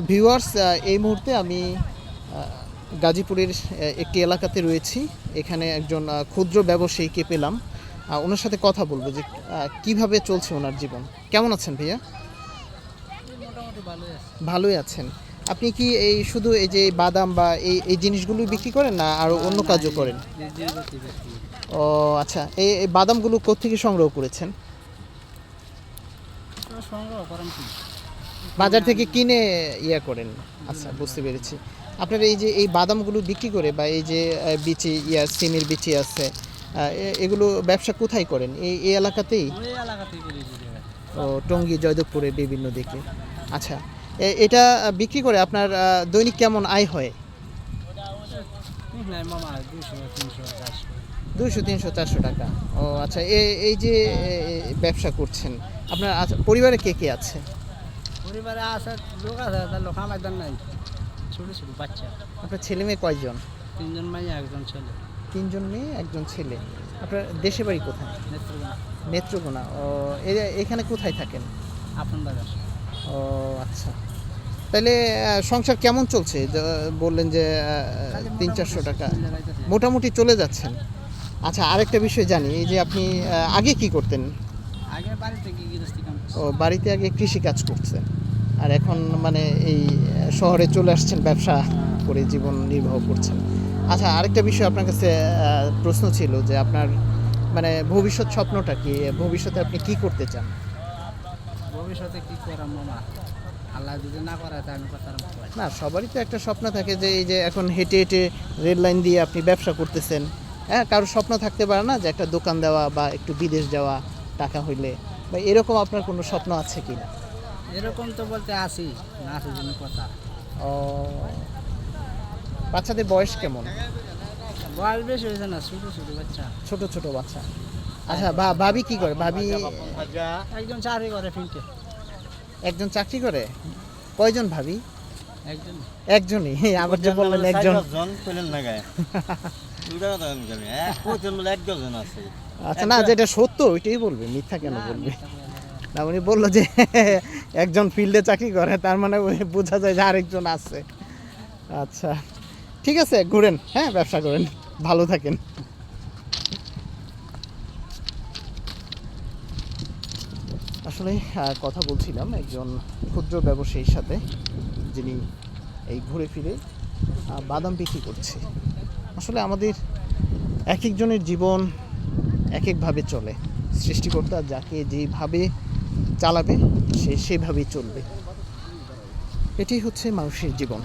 Viewers, এই মুহূর্তে আমি গাজীপুরের একটি এলাকাতে রয়েছি। এখানে একজন ক্ষুদ্র ব্যবসায়ীকে পেলাম। ওনার সাথে কথা বলবো যে কিভাবে চলছে ওনার জীবন। কেমন আছেন ভাইয়া? মোটামুটি ভালোই আছে। ভালোই আছেন। আপনি কি এই শুধু এই যে বাদাম বা এই জিনিসগুলোই বিক্রি করেন, না আরও অন্য কাজও করেন? ও আচ্ছা, এই বাদামগুলো কোত্থেকে সংগ্রহ করেছেন? সংগ্রহ করেন কি? বাজার থেকে কিনে করেন। আচ্ছা, বুঝতে পেরেছি। আপনার এই যে এই বাদামগুলো বিক্রি করে বা এই যে বিচি সিমের বিচি আছে, এগুলো ব্যবসা কোথায় করেন? এই এলাকাতেই? ওই এলাকাতেই করি যে জায়গায়। ও টঙ্গী, জয়দেবপুরে বিভিন্ন দিকে। আচ্ছা, এটা বিক্রি করে আপনার দৈনিক কেমন আয় হয়? ঠিক নাই মামা, 200, 300, 400। 200, 300, 400 টাকা। ও আচ্ছা, এই যে ব্যবসা করছেন, আপনার পরিবারে কে কে আছে? পরিবারে আছে লোক আছে, তার লোক আমার একজন নাই। ছোট ছোট বাচ্চা। আপনার ছেলে মেয়ে কয়জন? 3 জন মাইয়া, 1 জন ছেলে। 3 জন মেয়ে, 1 জন ছেলে। আপনার দেশে বাড়ি কোথায়? নেত্রকোনা। নেত্রকোনা। ও এখানে কোথায় থাকেন? আপন বাজার। ও আচ্ছা, তাহলে সংসার কেমন চলছে? বললেন যে 300-400 টাকা মোটামুটি চলে যাচ্ছেন। আচ্ছা, আরেকটা বিষয় জানি, এই যে আপনি আগে কি করতেন? আগে বাড়িতে কি গৃহস্থী কাম করছি। ও বাড়িতে আগে কৃষি কাজ করছেন, আর এখন মানে এই শহরে চলে আসছেন, ব্যবসা করে জীবন নির্বাহ করছেন। আচ্ছা, আরেকটা বিষয় আপনার কাছে প্রশ্ন ছিল যে আপনার মানে ভবিষ্যৎ স্বপ্নটা কি? ভবিষ্যতে আপনি কি করতে চান? ভবিষ্যতে কি করাম মামা, আল্লাহ যদি না করায় তা আমি করতাম। না, সবারই তো একটা স্বপ্ন থাকে যে এই যে এখন হেঁটে হেঁটে রেল লাইন দিয়ে আপনি ব্যবসা করতেছেন। হ্যাঁ, কারোর স্বপ্ন থাকতে পারে না যে একটা দোকান দেওয়া বা একটু বিদেশ যাওয়া টাকা হইলে, বা এরকম আপনার কোনো স্বপ্ন আছে কি না? এরকম তো বলতে আসি না, আসি জন্য কথা। ও, বাচ্চাদের বয়স কেমন? বয়স বেশি হয়েছে না, ছোট ছোট বাচ্চা। ছোট ছোট বাচ্চা। আচ্ছা, ভাবি কি করে? ভাবি একজন চাকরি করে ফিল্ডে। একজন চাকরি করে। কয়জন ভাবি? একজন। একজনই? আবার যে বললেন একজন। আচ্ছা, না, যেটা সত্য ওইটাই বলবে, মিথ্যা কেন বলবে? না, উনি বললো যে একজন ফিল্ডে চাকরি করে, তার মানে বোঝা যায় যে আরেকজন আছে। আচ্ছা, ঠিক আছে, ঘুরেন, হ্যাঁ, ব্যবসা করেন, ভালো থাকেন। আসলে কথা বলছিলাম একজন ক্ষুদ্র ব্যবসায়ীর সাথে, যিনি এই ঘুরে ফিরে বাদাম বিক্রি করছে। আসলে আমাদের এক একজনের জীবন এক একভাবে চলে। সৃষ্টিকর্তা যাকে যেভাবে চালাবে সে সেভাবেই চলবে। এটাই হচ্ছে মানুষের জীবন।